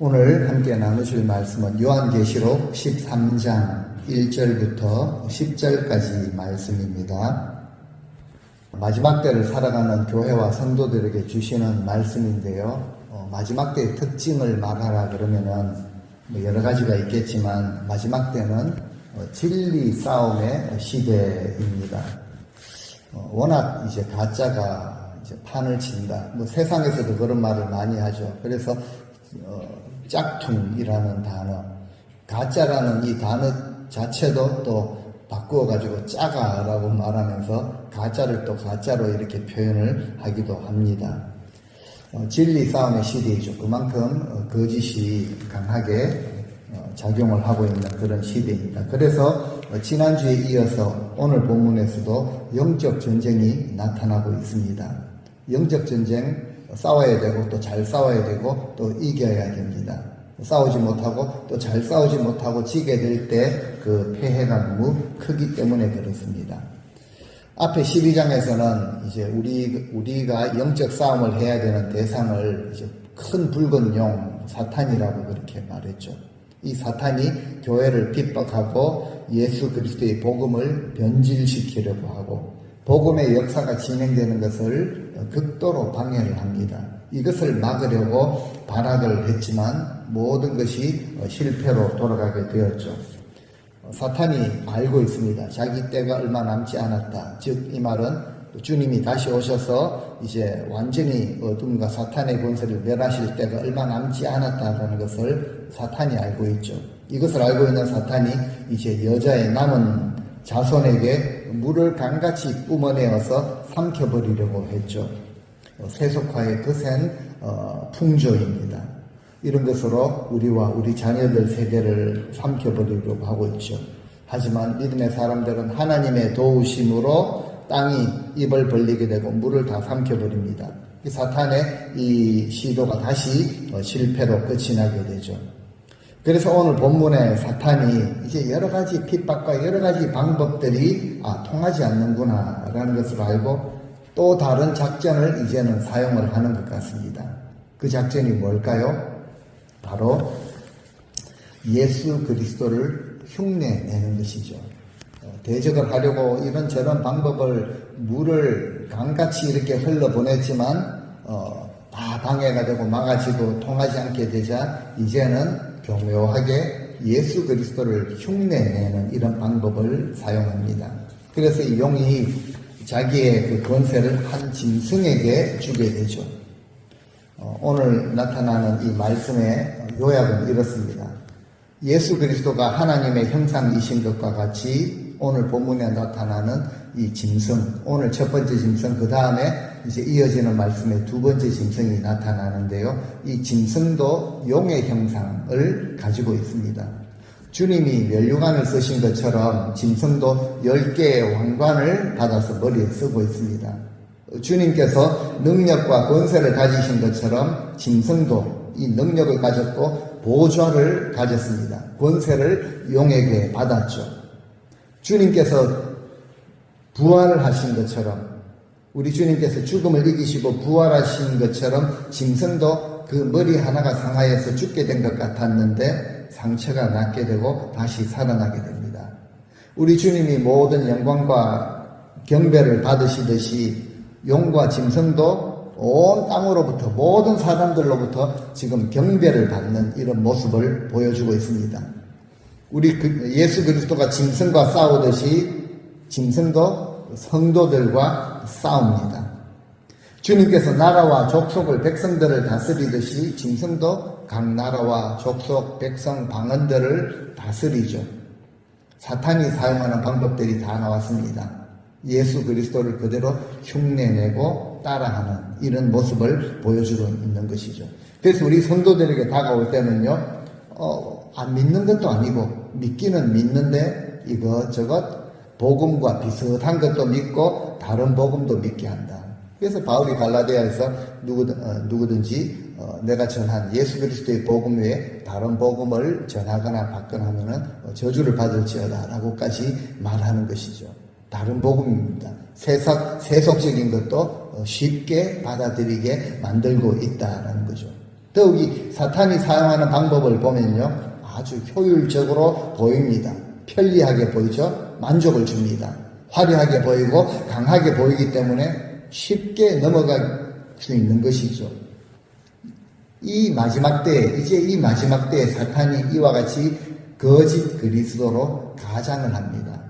오늘 함께 나누실 말씀은 요한계시록 13장 1절부터 10절까지 말씀입니다. 마지막 때를 살아가는 교회와 성도들에게 주시는 말씀인데요. 마지막 때의 특징을 말하라 그러면은 여러 가지가 있겠지만 마지막 때는 진리 싸움의 시대입니다. 워낙 이제 가짜가 이제 판을 친다. 세상에서도 그런 말을 많이 하죠. 그래서 짝퉁이라는 단어, 가짜라는 이 단어 자체도 또 바꾸어가지고 짜가라고 말하면서 가짜를 또 가짜로 이렇게 표현을 하기도 합니다. 진리 싸움의 시대이죠. 그만큼 거짓이 강하게 작용을 하고 있는 그런 시대입니다. 그래서 지난주에 이어서 오늘 본문에서도 영적 전쟁이 나타나고 있습니다. 영적 전쟁 싸워야 되고 또 잘 싸워야 되고 또 이겨야 됩니다. 싸우지 못하고 또 잘 싸우지 못하고 지게 될 때 그 폐해가 너무 크기 때문에 그렇습니다. 앞에 12장에서는 이제 우리가 영적 싸움을 해야 되는 대상을 이제 큰 붉은 용 사탄이라고 그렇게 말했죠. 이 사탄이 교회를 핍박하고 예수 그리스도의 복음을 변질시키려고 하고 복음의 역사가 진행되는 것을 극도로 방해를 합니다. 이것을 막으려고 발악을 했지만 모든 것이 실패로 돌아가게 되었죠. 사탄이 알고 있습니다. 자기 때가 얼마 남지 않았다. 즉 이 말은 주님이 다시 오셔서 이제 완전히 어둠과 사탄의 권세를 멸하실 때가 얼마 남지 않았다라는 것을 사탄이 알고 있죠. 이것을 알고 있는 사탄이 이제 여자의 남은 자손에게 물을 강같이 뿜어내어서 삼켜버리려고 했죠. 세속화의 거센 풍조입니다. 이런 것으로 우리와 우리 자녀들 세대를 삼켜버리려고 하고 있죠. 하지만 믿음의 사람들은 하나님의 도우심으로 땅이 입을 벌리게 되고 물을 다 삼켜버립니다. 이 사탄의 이 시도가 다시 실패로 끝이 나게 되죠. 그래서 오늘 본문에 사탄이 이제 여러 가지 핍박과 여러 가지 방법들이 통하지 않는구나 라는 것을 알고 또 다른 작전을 이제는 사용을 하는 것 같습니다. 그 작전이 뭘까요? 바로 예수 그리스도를 흉내내는 것이죠. 대적을 하려고 이런저런 방법을 물을 강같이 이렇게 흘러보냈지만 다 방해가 되고 막아지고 통하지 않게 되자 이제는 교묘하게 예수 그리스도를 흉내내는 이런 방법을 사용합니다. 그래서 이 용이 자기의 그 권세를 한 짐승에게 주게 되죠. 오늘 나타나는 이 말씀의 요약은 이렇습니다. 예수 그리스도가 하나님의 형상이신 것과 같이 오늘 본문에 나타나는 이 짐승, 오늘 첫 번째 짐승, 그 다음에 이제 이어지는 말씀에 두 번째 짐승이 나타나는데요. 이 짐승도 용의 형상을 가지고 있습니다. 주님이 면류관을 쓰신 것처럼 짐승도 10개의 왕관을 받아서 머리에 쓰고 있습니다. 주님께서 능력과 권세를 가지신 것처럼 짐승도 이 능력을 가졌고 보좌를 가졌습니다. 권세를 용에게 받았죠. 주님께서 부활을 하신 것처럼 우리 주님께서 죽음을 이기시고 부활하신 것처럼 짐승도 그 머리 하나가 상하여서 죽게 된 것 같았는데 상처가 낫게 되고 다시 살아나게 됩니다. 우리 주님이 모든 영광과 경배를 받으시듯이 용과 짐승도 온 땅으로부터 모든 사람들로부터 지금 경배를 받는 이런 모습을 보여주고 있습니다. 우리 예수 그리스도가 짐승과 싸우듯이 짐승도 성도들과 싸웁니다. 주님께서 나라와 족속을 백성들을 다스리듯이 짐승도 각 나라와 족속 백성 방언들을 다스리죠. 사탄이 사용하는 방법들이 다 나왔습니다. 예수 그리스도를 그대로 흉내내고 따라하는 이런 모습을 보여주고 있는 것이죠. 그래서 우리 성도들에게 다가올 때는요, 안 믿는 것도 아니고 믿기는 믿는데 이것저것 복음과 비슷한 것도 믿고 다른 복음도 믿게 한다. 그래서 바울이 갈라디아에서 누구든지 내가 전한 예수 그리스도의 복음 외에 다른 복음을 전하거나 받거나 하면은 저주를 받을지어다 라고까지 말하는 것이죠. 다른 복음입니다. 세속적인 것도 쉽게 받아들이게 만들고 있다라는 거죠. 더욱이 사탄이 사용하는 방법을 보면요, 아주 효율적으로 보입니다. 편리하게 보이죠? 만족을 줍니다. 화려하게 보이고 강하게 보이기 때문에 쉽게 넘어갈 수 있는 것이죠. 이 마지막 때에 사탄이 이와 같이 거짓 그리스도로 가장을 합니다.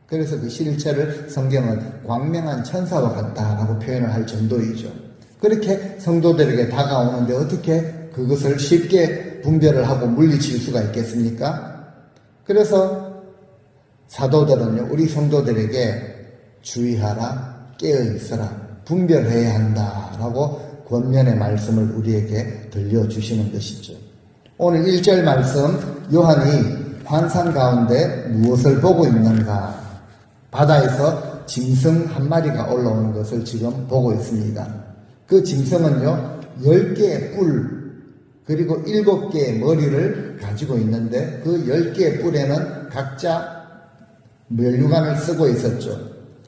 그래서 그 실체를 성경은 광명한 천사와 같다라고 표현을 할 정도이죠. 그렇게 성도들에게 다가오는데 어떻게 그것을 쉽게 분별을 하고 물리칠 수가 있겠습니까? 그래서 사도들은요, 우리 성도들에게 주의하라, 깨어있어라, 분별해야 한다라고 권면의 말씀을 우리에게 들려주시는 것이죠. 오늘 1절 말씀, 요한이 환상 가운데 무엇을 보고 있는가? 바다에서 짐승 한 마리가 올라오는 것을 지금 보고 있습니다. 그 짐승은요, 10개의 뿔, 그리고 7개의 머리를 가지고 있는데 그 10개의 뿔에는 각자 면류관을 쓰고 있었죠.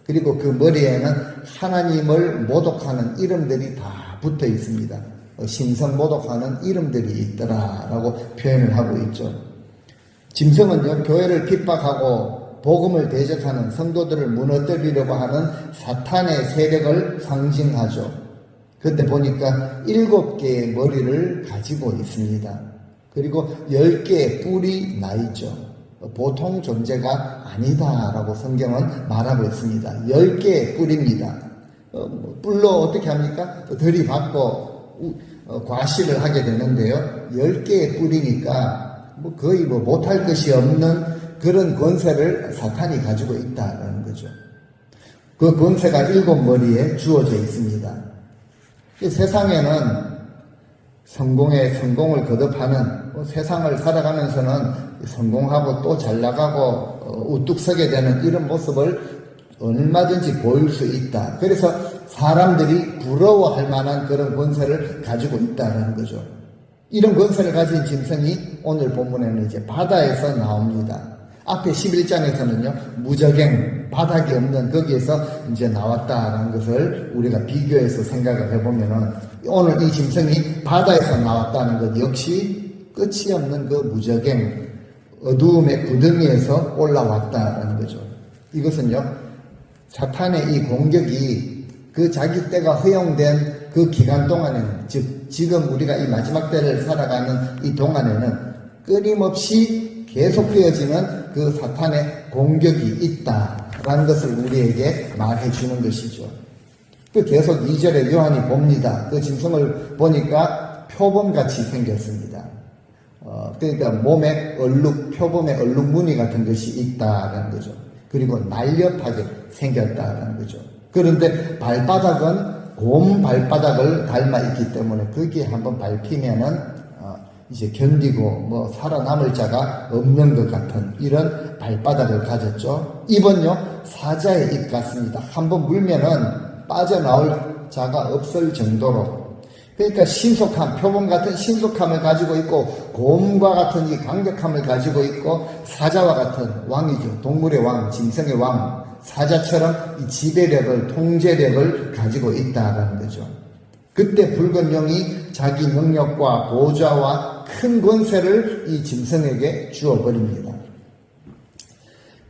그리고 그 머리에는 하나님을 모독하는 이름들이 다 붙어 있습니다. 신성 모독하는 이름들이 있더라라고 표현을 하고 있죠. 짐승은요, 교회를 핍박하고 복음을 대적하는 성도들을 무너뜨리려고 하는 사탄의 세력을 상징하죠. 그때 보니까 7개의 머리를 가지고 있습니다. 그리고 10개의 뿔이 나 있죠. 보통 존재가 아니다라고 성경은 말하고 있습니다. 10개의 뿔입니다. 뿔로 어떻게 합니까? 들이받고 과시를 하게 되는데요. 10개의 뿔이니까 거의 못할 것이 없는 그런 권세를 사탄이 가지고 있다는 거죠. 그 권세가 7머리에 주어져 있습니다. 세상에는 성공을 거듭하는, 세상을 살아가면서는 성공하고 또 잘 나가고 우뚝 서게 되는 이런 모습을 얼마든지 보일 수 있다. 그래서 사람들이 부러워할 만한 그런 권세를 가지고 있다는 거죠. 이런 권세를 가진 짐승이 오늘 본문에는 이제 바다에서 나옵니다. 앞에 11장에서는요, 무저갱, 바닥이 없는 거기에서 이제 나왔다라는 것을 우리가 비교해서 생각을 해보면은 오늘 이 짐승이 바다에서 나왔다는 것 역시 끝이 없는 그 무저갱, 어두움의 구덩이에서 올라왔다라는 거죠. 이것은요, 사탄의 이 공격이 그 자기 때가 허용된 그 기간 동안에는, 즉 지금 우리가 이 마지막 때를 살아가는 이 동안에는 끊임없이 계속되어지는 그 사탄의 공격이 있다라는 것을 우리에게 말해 주는 것이죠. 그 계속 2절에 요한이 봅니다. 그 짐승을 보니까 표범같이 생겼습니다. 그러니까 몸에 표범의 얼룩 무늬 같은 것이 있다라는 거죠. 그리고 날렵하게 생겼다라는 거죠. 그런데 발바닥은 곰 발바닥을 닮아 있기 때문에 거기에 한번 밟히면은 이제 견디고 살아남을 자가 없는 것 같은 이런 발바닥을 가졌죠. 입은요, 사자의 입 같습니다. 한번 물면은 빠져나올 자가 없을 정도로. 그러니까 신속함, 표범 같은 신속함을 가지고 있고, 곰과 같은 이 강력함을 가지고 있고, 사자와 같은 왕이죠. 동물의 왕, 짐승의 왕, 사자처럼 이 지배력을, 통제력을 가지고 있다는 거죠. 그때 붉은 용이 자기 능력과 보좌와 큰 권세를 이 짐승에게 주어버립니다.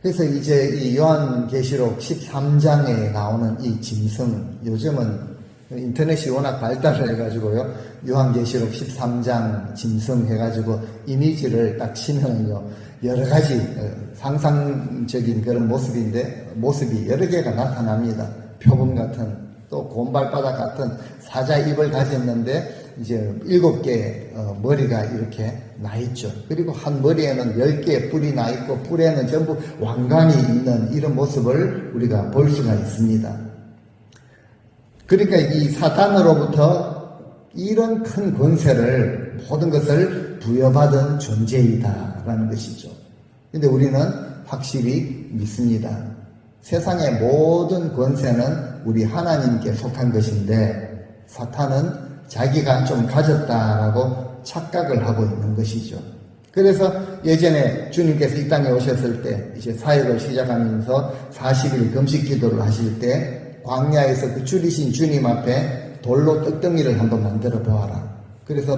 그래서 이제 이 요한계시록 13장에 나오는 이 짐승, 요즘은 인터넷이 워낙 발달을 해가지고요, 요한계시록 13장 짐승 해가지고 이미지를 딱 치면요, 여러 가지 상상적인 그런 모습이 여러 개가 나타납니다. 표범 같은, 또 곰발바닥 같은 사자 입을 가졌는데 이제 7개의 머리가 이렇게 나 있죠. 그리고 한 머리에는 10개의 뿔이 나 있고 뿔에는 전부 왕관이 있는 이런 모습을 우리가 볼 수가 있습니다. 그러니까 이 사탄으로부터 이런 큰 권세를, 모든 것을 부여받은 존재이다라는 것이죠. 근데 우리는 확실히 믿습니다. 세상의 모든 권세는 우리 하나님께 속한 것인데 사탄은 자기가 좀 가졌다라고 착각을 하고 있는 것이죠. 그래서 예전에 주님께서 이 땅에 오셨을 때 이제 사역을 시작하면서 40일 금식 기도를 하실 때 광야에서 그 줄이신 주님 앞에 돌로 떡덩이를 한번 만들어 보아라. 그래서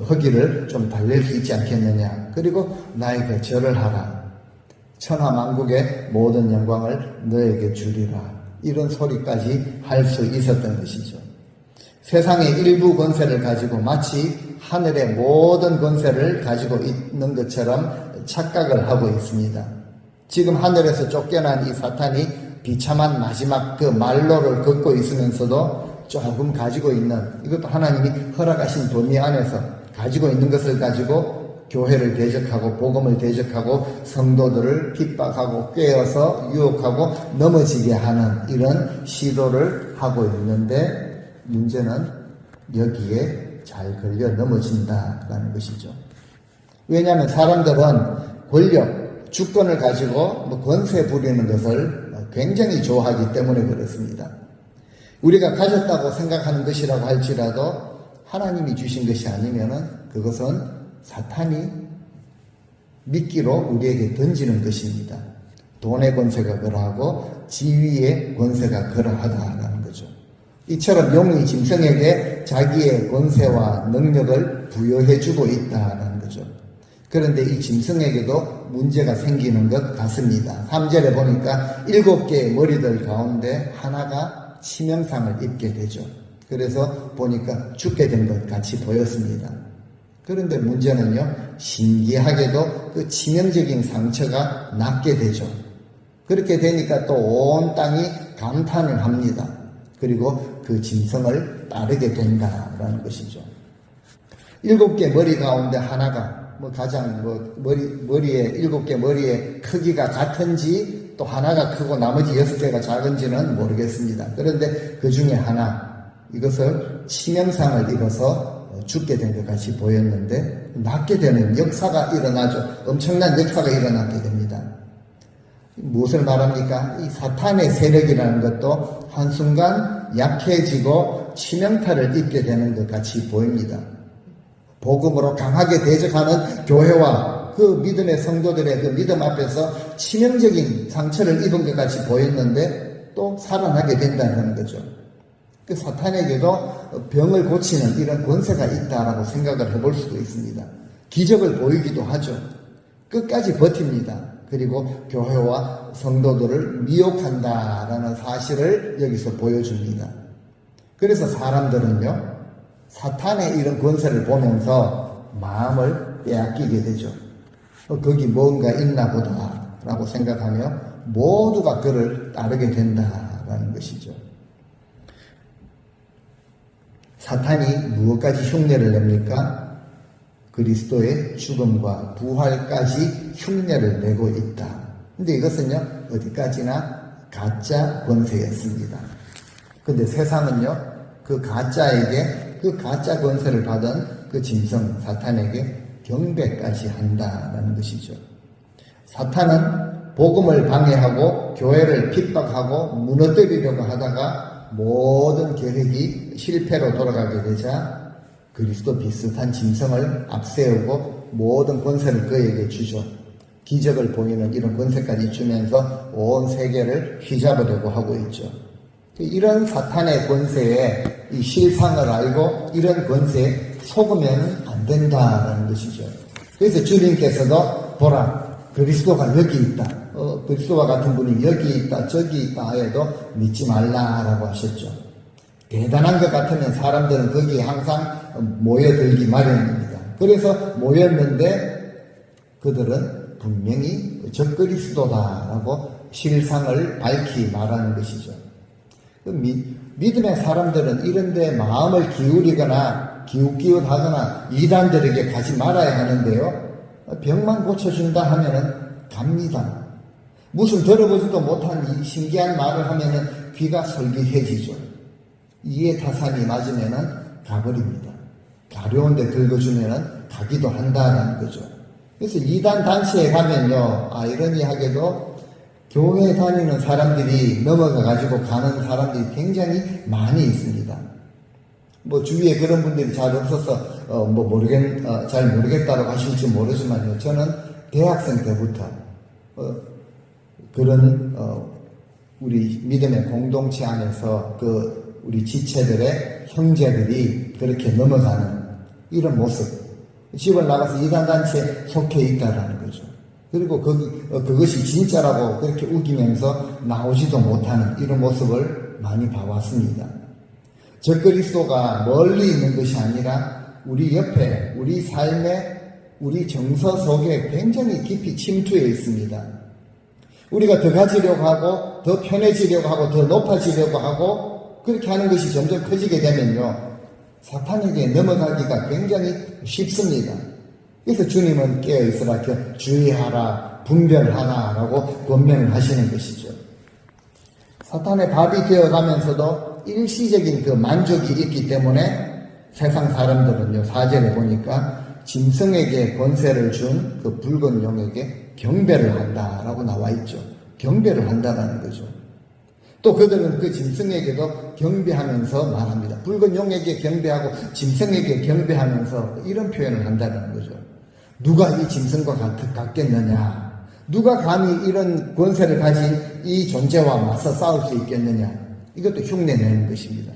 허기를 좀 달랠 수 있지 않겠느냐. 그리고 나에게 절을 하라. 천하만국의 모든 영광을 너에게 주리라. 이런 소리까지 할 수 있었던 것이죠. 세상의 일부 권세를 가지고 마치 하늘의 모든 권세를 가지고 있는 것처럼 착각을 하고 있습니다. 지금 하늘에서 쫓겨난 이 사탄이 비참한 마지막 그 말로를 걷고 있으면서도 조금 가지고 있는, 이것도 하나님이 허락하신 범위 안에서 가지고 있는 것을 가지고 교회를 대적하고 복음을 대적하고 성도들을 핍박하고 꿰어서 유혹하고 넘어지게 하는 이런 시도를 하고 있는데, 문제는 여기에 잘 걸려 넘어진다라는 것이죠. 왜냐하면 사람들은 권력, 주권을 가지고 권세 부리는 것을 굉장히 좋아하기 때문에 그렇습니다. 우리가 가졌다고 생각하는 것이라고 할지라도 하나님이 주신 것이 아니면은 그것은 사탄이 미끼로 우리에게 던지는 것입니다. 돈의 권세가 그러하고 지위의 권세가 그러하다라는 거죠. 이처럼 용이 짐승에게 자기의 권세와 능력을 부여해주고 있다라는 거죠. 그런데 이 짐승에게도 문제가 생기는 것 같습니다. 3절에 보니까 7개의 머리들 가운데 하나가 치명상을 입게 되죠. 그래서 보니까 죽게 된 것 같이 보였습니다. 그런데 문제는요, 신기하게도 그 치명적인 상처가 낫게 되죠. 그렇게 되니까 또 온 땅이 감탄을 합니다. 그리고 그 짐승을 따르게 된다라는 것이죠. 7개 머리 가운데 하나가 가장 머리에 7개 머리의 크기가 같은지 또 하나가 크고 나머지 6개가 작은지는 모르겠습니다. 그런데 그 중에 하나, 이것을 치명상을 입어서 죽게 된 것 같이 보였는데 낫게 되는 역사가 일어나죠. 엄청난 역사가 일어나게 됩니다. 무엇을 말합니까? 이 사탄의 세력이라는 것도 한순간 약해지고 치명타를 입게 되는 것 같이 보입니다. 복음으로 강하게 대적하는 교회와 그 믿음의 성도들의 그 믿음 앞에서 치명적인 상처를 입은 것 같이 보였는데 또 살아나게 된다는 거죠. 그 사탄에게도 병을 고치는 이런 권세가 있다라고 생각을 해볼 수도 있습니다. 기적을 보이기도 하죠. 끝까지 버팁니다. 그리고 교회와 성도들을 미혹한다라는 사실을 여기서 보여줍니다. 그래서 사람들은요, 사탄의 이런 권세를 보면서 마음을 빼앗기게 되죠. 거기 뭔가 있나 보다 라고 생각하며 모두가 그를 따르게 된다라는 것이죠. 사탄이 무엇까지 흉내를 냅니까? 그리스도의 죽음과 부활까지 흉내를 내고 있다. 근데 이것은요, 어디까지나 가짜 권세였습니다. 근데 세상은요, 그 가짜에게, 그 가짜 권세를 받은 그 짐승 사탄에게 경배까지 한다라는 것이죠. 사탄은 복음을 방해하고 교회를 핍박하고 무너뜨리려고 하다가 모든 계획이 실패로 돌아가게 되자 그리스도 비슷한 짐승을 앞세우고 모든 권세를 그에게 주죠. 기적을 보이는 이런 권세까지 주면서 온 세계를 휘잡으려고 하고 있죠. 이런 사탄의 권세에 이 실상을 알고 이런 권세에 속으면 안 된다는 것이죠. 그래서 주님께서도 보라, 그리스도가 여기 있다. 그리스도와 같은 분이 여기 있다, 저기 있다 해도 믿지 말라라고 하셨죠. 대단한 것 같으면 사람들은 거기에 항상 모여들기 마련입니다. 그래서 모였는데 그들은 분명히 적그리스도다라고 실상을 밝히 말하는 것이죠. 믿음의 사람들은 이런데 마음을 기울이거나 기웃기웃하거나 이단들에게 가지 말아야 하는데요. 병만 고쳐준다 하면은 갑니다. 무슨 들어보지도 못한 이 신기한 말을 하면은 귀가 솔깃해지죠. 이에 타산이 맞으면은 가버립니다. 가려운 데 긁어주면은 가기도 한다는 거죠. 그래서 이단 단체에 가면요, 아이러니하게도 교회 다니는 사람들이 넘어가가지고 가는 사람들이 굉장히 많이 있습니다. 주위에 그런 분들이 잘 없어서, 잘 모르겠다고 하실지 모르지만요. 저는 대학생 때부터, 그런, 우리 믿음의 공동체 안에서 우리 지체들의 형제들이 그렇게 넘어가는 이런 모습. 집을 나가서 이단단체에 속해 있다라는 거죠. 그리고 그것이 진짜라고 그렇게 우기면서 나오지도 못하는 이런 모습을 많이 봐왔습니다. 적그리스도가 멀리 있는 것이 아니라 우리 옆에, 우리 삶에, 우리 정서 속에 굉장히 깊이 침투해 있습니다. 우리가 더 가지려고 하고, 더 편해지려고 하고, 더 높아지려고 하고, 그렇게 하는 것이 점점 커지게 되면요, 사탄에게 넘어가기가 굉장히 쉽습니다. 그래서 주님은 깨어있으라, 주의하라, 분별하라 라고 권면을 하시는 것이죠. 사탄의 밥이 되어가면서도 일시적인 그 만족이 있기 때문에 세상 사람들은요, 4절에 보니까 짐승에게 권세를 준 그 붉은 용에게 경배를 한다라고 나와 있죠. 경배를 한다라는 거죠. 또 그들은 그 짐승에게도 경배하면서 말합니다. 붉은 용에게 경배하고 짐승에게 경배하면서 이런 표현을 한다는 거죠. 누가 이 짐승과 같겠느냐? 누가 감히 이런 권세를 가진 이 존재와 맞서 싸울 수 있겠느냐? 이것도 흉내내는 것입니다.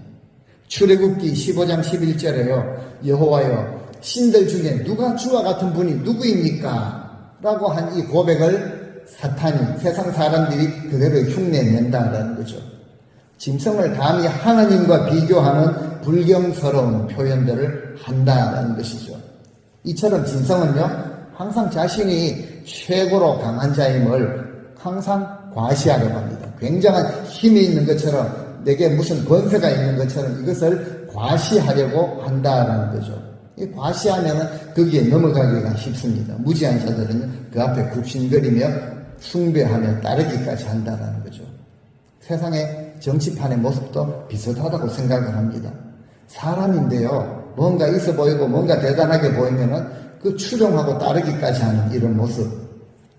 출애굽기 15장 11절에요. 여호와여, 신들 중에 누가 주와 같은 분이 누구입니까? 라고 한 이 고백을 사탄이, 세상 사람들이 그대로 흉내낸다는 거죠. 짐승을 감히 하나님과 비교하는 불경스러운 표현들을 한다는 것이죠. 이처럼 짐승은요, 항상 자신이 최고로 강한 자임을 항상 과시하려고 합니다. 굉장한 힘이 있는 것처럼, 내게 무슨 권세가 있는 것처럼 이것을 과시하려고 한다는 거죠. 이 과시하면 거기에 넘어가기가 쉽습니다. 무지한 자들은 그 앞에 굽신거리며 숭배하며 따르기까지 한다는 거죠. 세상의 정치판의 모습도 비슷하다고 생각을 합니다. 사람인데요, 뭔가 있어 보이고 뭔가 대단하게 보이면은 그 추종하고 따르기까지 하는 이런 모습.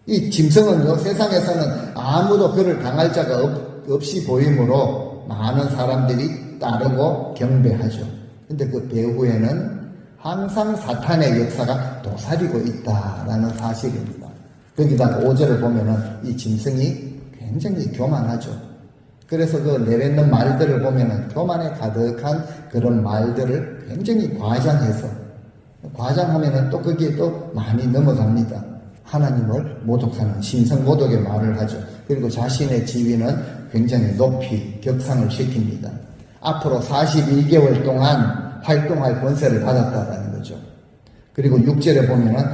이 짐승은요, 세상에서는 아무도 그를 당할 자가 없이 보이므로 많은 사람들이 따르고 경배하죠. 근데 그 배후에는 항상 사탄의 역사가 도사리고 있다라는 사실입니다. 거기다가 5절을 보면은 이 짐승이 굉장히 교만하죠. 그래서 그 내뱉는 말들을 보면은 교만에 가득한 그런 말들을 굉장히 과장해서, 과장하면은 또 거기에 또 많이 넘어갑니다. 하나님을 모독하는 신성모독의 말을 하죠. 그리고 자신의 지위는 굉장히 높이 격상을 시킵니다. 앞으로 42개월 동안 활동할 권세를 받았다라는 거죠. 그리고 6절에 보면은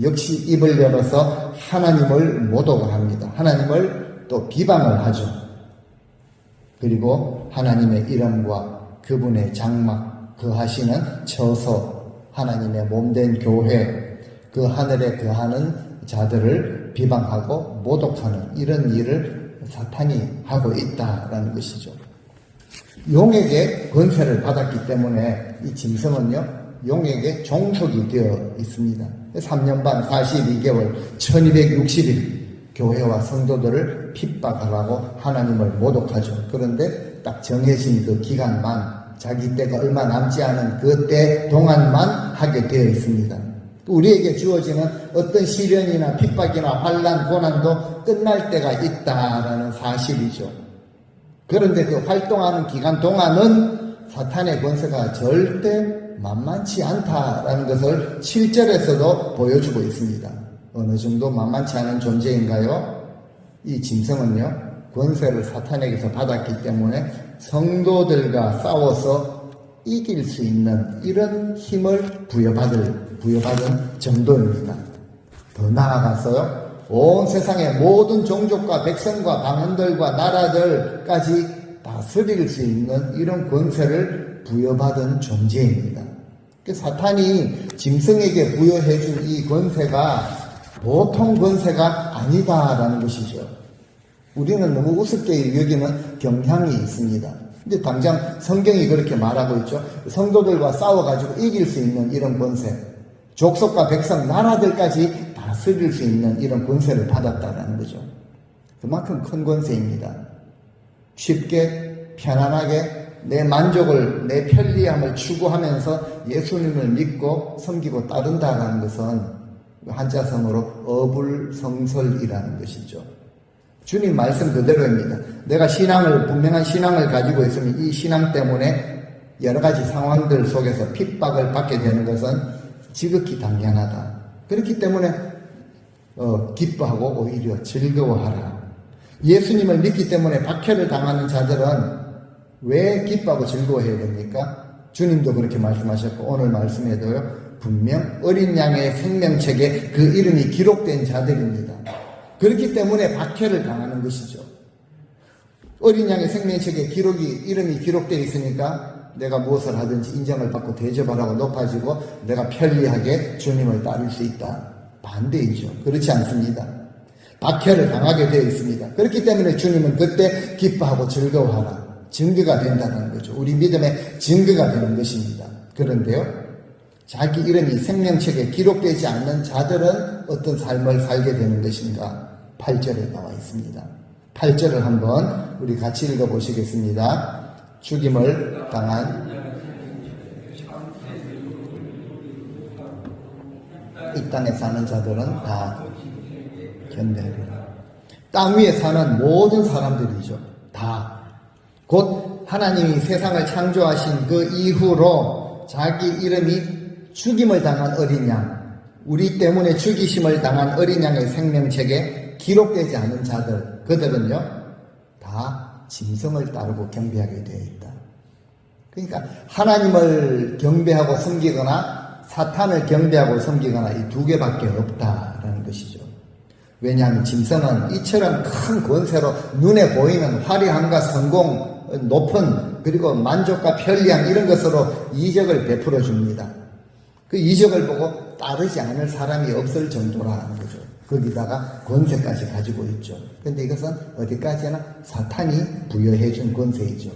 역시 입을 열어서 하나님을 모독을 합니다. 하나님을 또 비방을 하죠. 그리고 하나님의 이름과 그분의 장막, 그 하시는 처소, 하나님의 몸된 교회, 그 하늘에 거하는 자들을 비방하고 모독하는 이런 일을 사탄이 하고 있다라는 것이죠. 용에게 권세를 받았기 때문에 이 짐승은요, 용에게 종속이 되어 있습니다. 3년 반 42개월 1260일 교회와 성도들을 핍박하라고 하나님을 모독하죠. 그런데 딱 정해진 그 기간만, 자기 때가 얼마 남지 않은 그 때 동안만 하게 되어 있습니다. 우리에게 주어지는 어떤 시련이나 핍박이나 환난, 고난도 끝날 때가 있다라는 사실이죠. 그런데 그 활동하는 기간 동안은 사탄의 권세가 절대 만만치 않다라는 것을 7절에서도 보여주고 있습니다. 어느 정도 만만치 않은 존재인가요? 이 짐승은요, 권세를 사탄에게서 받았기 때문에 성도들과 싸워서 이길 수 있는 이런 힘을 부여받은 정도입니다. 더 나아가서요, 온 세상의 모든 종족과 백성과 방언들과 나라들까지 다스릴 수 있는 이런 권세를 부여받은 존재입니다. 사탄이 짐승에게 부여해준 이 권세가 보통 권세가 아니다라는 것이죠. 우리는 너무 우습게 여기는 경향이 있습니다. 근데 당장 성경이 그렇게 말하고 있죠. 성도들과 싸워가지고 이길 수 있는 이런 권세, 족속과 백성, 나라들까지 다스릴 수 있는 이런 권세를 받았다는 거죠. 그만큼 큰 권세입니다. 쉽게 편안하게 내 만족을, 내 편리함을 추구하면서 예수님을 믿고 섬기고 따른다는 것은 한자성어로 어불성설이라는 것이죠. 주님 말씀 그대로입니다. 내가 분명한 신앙을 가지고 있으면 이 신앙 때문에 여러 가지 상황들 속에서 핍박을 받게 되는 것은 지극히 당연하다. 그렇기 때문에 기뻐하고 오히려 즐거워하라. 예수님을 믿기 때문에 박해를 당하는 자들은 왜 기뻐하고 즐거워해야 됩니까? 주님도 그렇게 말씀하셨고 오늘 말씀에도요. 분명 어린 양의 생명책에 그 이름이 기록된 자들입니다. 그렇기 때문에 박해를 당하는 것이죠. 어린 양의 생명책에 이름이 기록되어 있으니까 내가 무엇을 하든지 인정을 받고 대접을 하고 높아지고 내가 편리하게 주님을 따를 수 있다. 반대이죠. 그렇지 않습니다. 박해를 당하게 되어 있습니다. 그렇기 때문에 주님은 그때 기뻐하고 즐거워하라. 증거가 된다는 거죠. 우리 믿음의 증거가 되는 것입니다. 그런데요, 자기 이름이 생명책에 기록되지 않는 자들은 어떤 삶을 살게 되는 것인가? 8절에 나와 있습니다. 8절을 한번 우리 같이 읽어보시겠습니다. 죽임을 당한 이 땅에 사는 자들은 다 견뎌하리라. 땅 위에 사는 모든 사람들이죠. 다. 곧 하나님이 세상을 창조하신 그 이후로 자기 이름이 죽임을 당한 어린 양, 우리 때문에 죽이심을 당한 어린 양의 생명책에 기록되지 않은 자들, 그들은요 다 짐승을 따르고 경배하게 되어 있다. 그러니까 하나님을 경배하고 섬기거나 사탄을 경배하고 섬기거나 이 두 개밖에 없다라는 것이죠. 왜냐하면 짐승은 이처럼 큰 권세로 눈에 보이는 화려함과 성공, 높은 그리고 만족과 편리함 이런 것으로 이적을 베풀어 줍니다. 그 이적을 보고 따르지 않을 사람이 없을 정도라는 거죠. 거기다가 권세까지 가지고 있죠. 그런데 이것은 어디까지나 사탄이 부여해 준 권세이죠.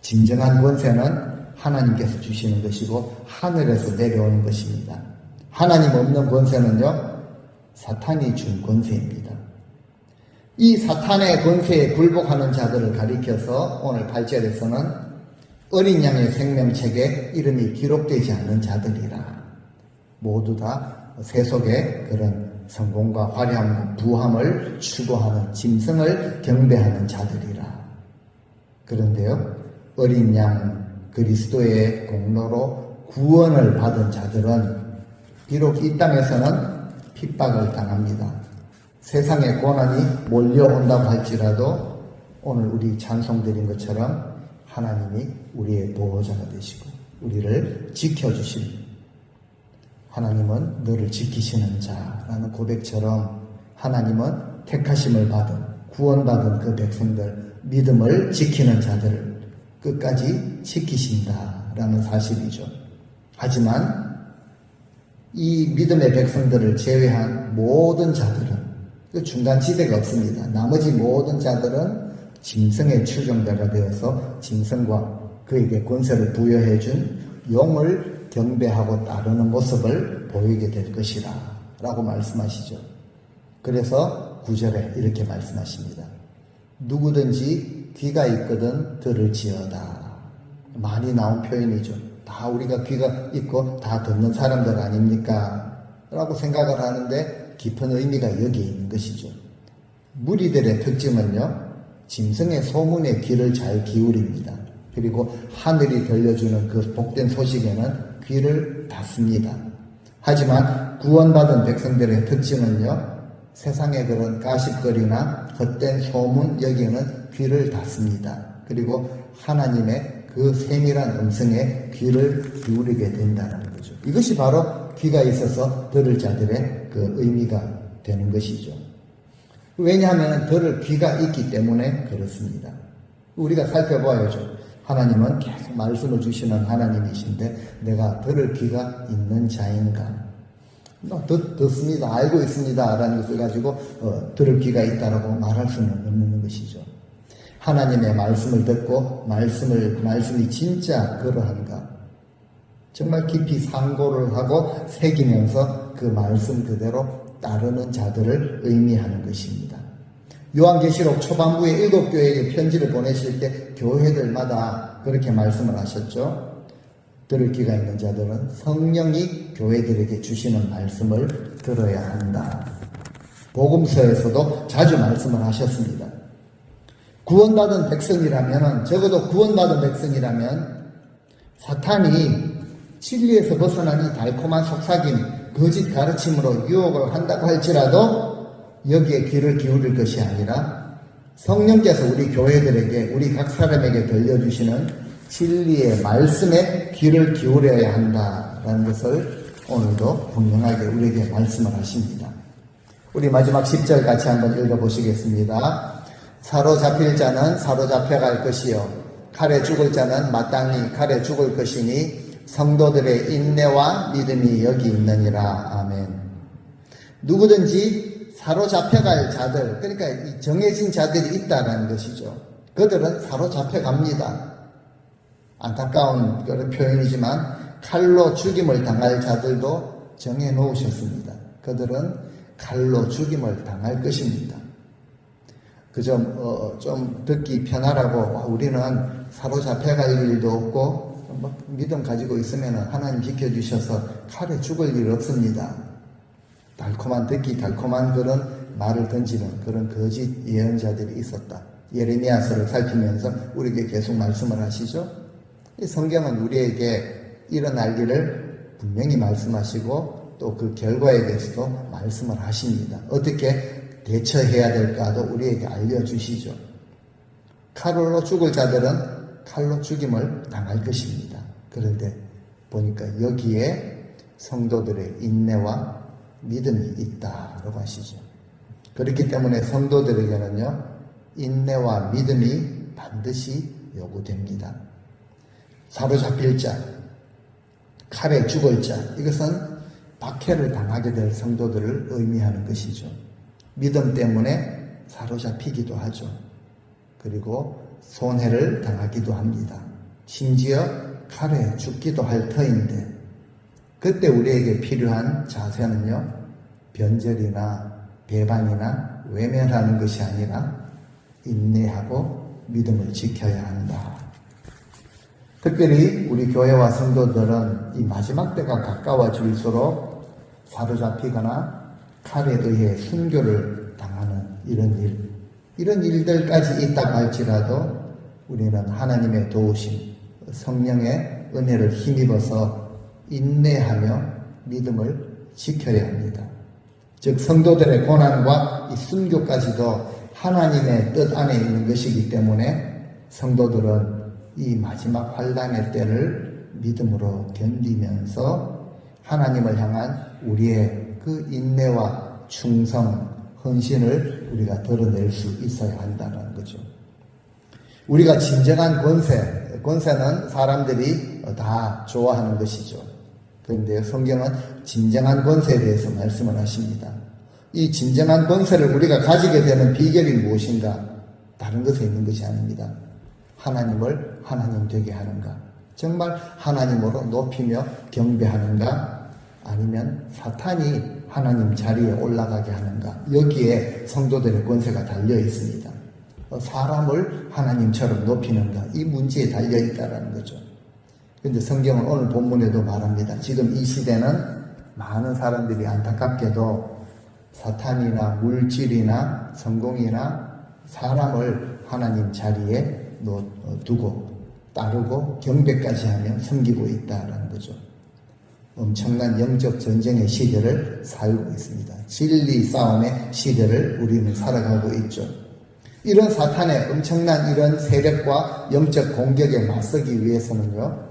진정한 권세는 하나님께서 주시는 것이고 하늘에서 내려오는 것입니다. 하나님 없는 권세는요, 사탄이 준 권세입니다. 이 사탄의 권세에 굴복하는 자들을 가리켜서 오늘 8절에서는 어린 양의 생명책에 이름이 기록되지 않는 자들이라. 모두 다 세속의 그런 성공과 화려함과 부함을 추구하는 짐승을 경배하는 자들이라. 그런데요, 어린 양 그리스도의 공로로 구원을 받은 자들은 비록 이 땅에서는 핍박을 당합니다. 세상의 고난이 몰려온다고 할지라도 오늘 우리 찬송드린 것처럼 하나님이 우리의 보호자가 되시고 우리를 지켜주신, 하나님은 너를 지키시는 자라는 고백처럼 하나님은 택하심을 받은 구원받은 그 백성들, 믿음을 지키는 자들을 끝까지 지키신다라는 사실이죠. 하지만 이 믿음의 백성들을 제외한 모든 자들은 그 중간 지대가 없습니다. 나머지 모든 자들은 짐승의 추종자가 되어서 짐승과 그에게 권세를 부여해 준 용을 경배하고 따르는 모습을 보이게 될 것이라 라고 말씀하시죠. 그래서 9절에 이렇게 말씀하십니다. 누구든지 귀가 있거든 들을지어다. 많이 나온 표현이죠. 다 우리가 귀가 있고 다 듣는 사람들 아닙니까? 라고 생각을 하는데 깊은 의미가 여기에 있는 것이죠. 무리들의 특징은요, 짐승의 소문에 귀를 잘 기울입니다. 그리고 하늘이 들려주는 그 복된 소식에는 귀를 닫습니다. 하지만 구원받은 백성들의 특징은요, 세상의 그런 가십거리나 헛된 소문 여기에는 귀를 닫습니다. 그리고 하나님의 그 세밀한 음성에 귀를 기울이게 된다는 거죠. 이것이 바로 귀가 있어서 들을 자들의 그 의미가 되는 것이죠. 왜냐하면 들을 귀가 있기 때문에 그렇습니다. 우리가 살펴봐야죠. 하나님은 계속 말씀을 주시는 하나님이신데 내가 들을 귀가 있는 자인가? 듣습니다. 알고 있습니다. 라는 것을 가지고 들을 귀가 있다라고 말할 수는 없는 것이죠. 하나님의 말씀을 듣고 말씀이 진짜 그러한가? 정말 깊이 상고를 하고 새기면서 그 말씀 그대로 따르는 자들을 의미하는 것입니다. 요한계시록 초반부에 7교회에게 편지를 보내실 때 교회들마다 그렇게 말씀을 하셨죠. 들을 귀가 있는 자들은 성령이 교회들에게 주시는 말씀을 들어야 한다. 복음서에서도 자주 말씀을 하셨습니다. 구원받은 백성이라면, 적어도 구원받은 백성이라면 사탄이 진리에서 벗어난 이 달콤한 속삭임, 거짓 가르침으로 유혹을 한다고 할지라도 여기에 귀를 기울일 것이 아니라 성령께서 우리 교회들에게, 우리 각 사람에게 들려주시는 진리의 말씀에 귀를 기울여야 한다라는 것을 오늘도 분명하게 우리에게 말씀을 하십니다. 우리 마지막 10절 같이 한번 읽어보시겠습니다. 사로잡힐 자는 사로잡혀갈 것이요 칼에 죽을 자는 마땅히 칼에 죽을 것이니 성도들의 인내와 믿음이 여기 있느니라. 아멘. 누구든지 사로잡혀갈 자들, 그러니까 이 정해진 자들이 있다는 것이죠. 그들은 사로잡혀갑니다. 안타까운 그런 표현이지만 칼로 죽임을 당할 자들도 정해 놓으셨습니다. 그들은 칼로 죽임을 당할 것입니다. 그저 좀 듣기 편하라고 우리는 사로잡혀갈 일도 없고 믿음 가지고 있으면 하나님 지켜주셔서 칼에 죽을 일 없습니다. 듣기 달콤한 그런 말을 던지는 그런 거짓 예언자들이 있었다. 예레미야서를 살피면서 우리에게 계속 말씀을 하시죠. 이 성경은 우리에게 일어날 일을 분명히 말씀하시고 또 그 결과에 대해서도 말씀을 하십니다. 어떻게 대처해야 될까도 우리에게 알려주시죠. 칼로 죽을 자들은 칼로 죽임을 당할 것입니다. 그런데 보니까 여기에 성도들의 인내와 믿음이 있다라고 하시죠. 그렇기 때문에 성도들에게는요, 인내와 믿음이 반드시 요구됩니다. 사로잡힐 자, 칼에 죽을 자, 이것은 박해를 당하게 될 성도들을 의미하는 것이죠. 믿음 때문에 사로잡히기도 하죠. 그리고 손해를 당하기도 합니다. 심지어 칼에 죽기도 할 터인데, 그때 우리에게 필요한 자세는요, 변절이나 배반이나 외면하는 것이 아니라 인내하고 믿음을 지켜야 한다. 특별히 우리 교회와 성도들은 이 마지막 때가 가까워질수록 사로잡히거나 칼에 의해 순교를 당하는 이런 일들까지 있다고 할지라도 우리는 하나님의 도우심, 성령의 은혜를 힘입어서 인내하며 믿음을 지켜야 합니다. 즉 성도들의 고난과 이 순교까지도 하나님의 뜻 안에 있는 것이기 때문에 성도들은 이 마지막 환난의 때를 믿음으로 견디면서 하나님을 향한 우리의 그 인내와 충성, 헌신을 우리가 드러낼 수 있어야 한다는 거죠. 우리가 진정한 권세는 사람들이 다 좋아하는 것이죠. 그런데 성경은 진정한 권세에 대해서 말씀을 하십니다. 이 진정한 권세를 우리가 가지게 되는 비결이 무엇인가? 다른 것에 있는 것이 아닙니다. 하나님을 하나님 되게 하는가? 정말 하나님으로 높이며 경배하는가? 아니면 사탄이 하나님 자리에 올라가게 하는가? 여기에 성도들의 권세가 달려 있습니다. 사람을 하나님처럼 높이는가? 이 문제에 달려 있다는 거죠. 그런데 성경은 오늘 본문에도 말합니다. 지금 이 시대는 많은 사람들이 안타깝게도 사탄이나 물질이나 성공이나 사람을 하나님 자리에 두고 따르고 경배까지 하며 섬기고 있다는 거죠. 엄청난 영적 전쟁의 시대를 살고 있습니다. 진리 싸움의 시대를 우리는 살아가고 있죠. 이런 사탄의 엄청난 이런 세력과 영적 공격에 맞서기 위해서는요,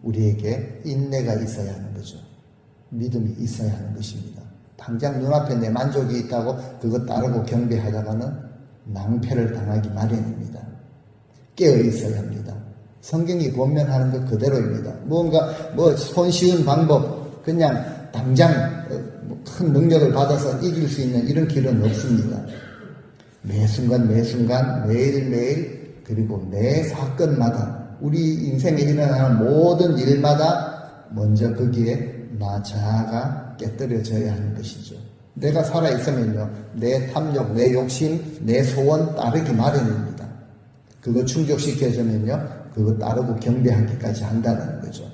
우리에게 인내가 있어야 하는 거죠. 믿음이 있어야 하는 것입니다. 당장 눈앞에 내 만족이 있다고 그것 따르고 경배하다가는 낭패를 당하기 마련입니다. 깨어 있어야 합니다. 성경이 권면하는 것 그대로입니다. 뭔가 손쉬운 방법, 그냥 당장 큰 능력을 받아서 이길 수 있는 이런 길은 없습니다. 매 순간 매일매일 그리고 매 사건마다 우리 인생에 일어나는 모든 일마다 먼저 거기에 나 자아가 깨뜨려져야 하는 것이죠. 내가 살아있으면요, 내 탐욕, 내 욕심, 내 소원 따르기 마련입니다. 그거 충족시켜주면요, 그거 따르고 경배하기까지 한다는 거죠.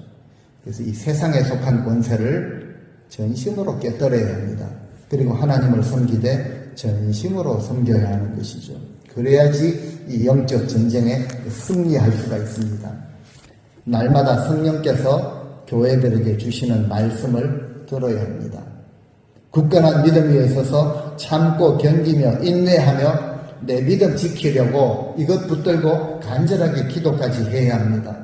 그래서 이 세상에 속한 권세를 전심으로 깨뜨려야 합니다. 그리고 하나님을 섬기되 전심으로 섬겨야 하는 것이죠. 그래야지 이 영적 전쟁에 승리할 수가 있습니다. 날마다 성령께서 교회들에게 주시는 말씀을 들어야 합니다. 굳건한 믿음 위에 서서 참고 견디며 인내하며 내 믿음 지키려고 이것 붙들고 간절하게 기도까지 해야 합니다.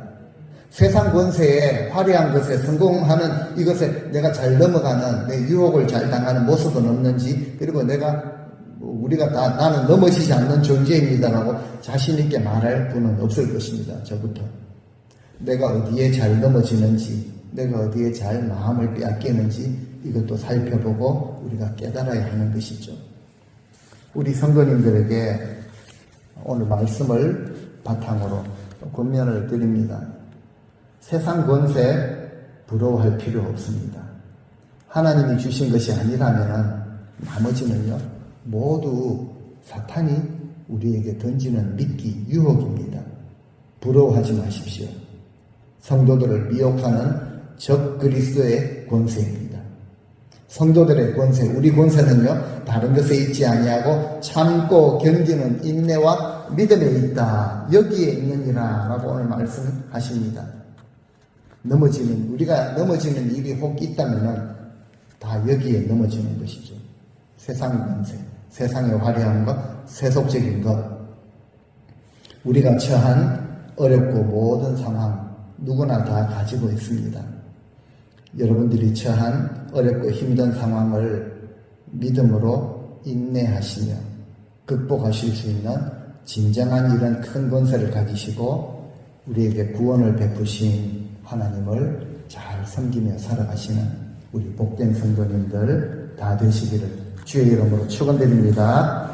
세상 권세에 화려한 것에 성공하는 이것에 내가 잘 넘어가는 내 유혹을 잘 당하는 모습은 없는지, 그리고 우리가 나는 넘어지지 않는 존재입니다라고 자신 있게 말할 분은 없을 것입니다. 저부터. 내가 어디에 잘 넘어지는지, 내가 어디에 잘 마음을 빼앗기는지 이것도 살펴보고 우리가 깨달아야 하는 것이죠. 우리 성도님들에게 오늘 말씀을 바탕으로 권면을 드립니다. 세상 권세 부러워할 필요 없습니다. 하나님이 주신 것이 아니라면 나머지는요 모두 사탄이 우리에게 던지는 미끼, 유혹입니다. 부러워하지 마십시오. 성도들을 미혹하는 적 그리스도의 권세입니다. 성도들의 권세, 우리 권세는요 다른 것에 있지 아니하고 참고 견디는 인내와 믿음에 있다. 여기에 있느니라 라고 오늘 말씀하십니다. 우리가 넘어지는 일이 혹 있다면 다 여기에 넘어지는 것이죠. 세상의 권세, 세상의 화려한 것, 세속적인 것. 우리가 처한 어렵고 모든 상황 누구나 다 가지고 있습니다. 여러분들이 처한 어렵고 힘든 상황을 믿음으로 인내하시며 극복하실 수 있는 진정한 이런 큰 권세를 가지시고 우리에게 구원을 베푸신 하나님을 잘 섬기며 살아가시는 우리 복된 성도님들 다 되시기를 주의 이름으로 축원드립니다.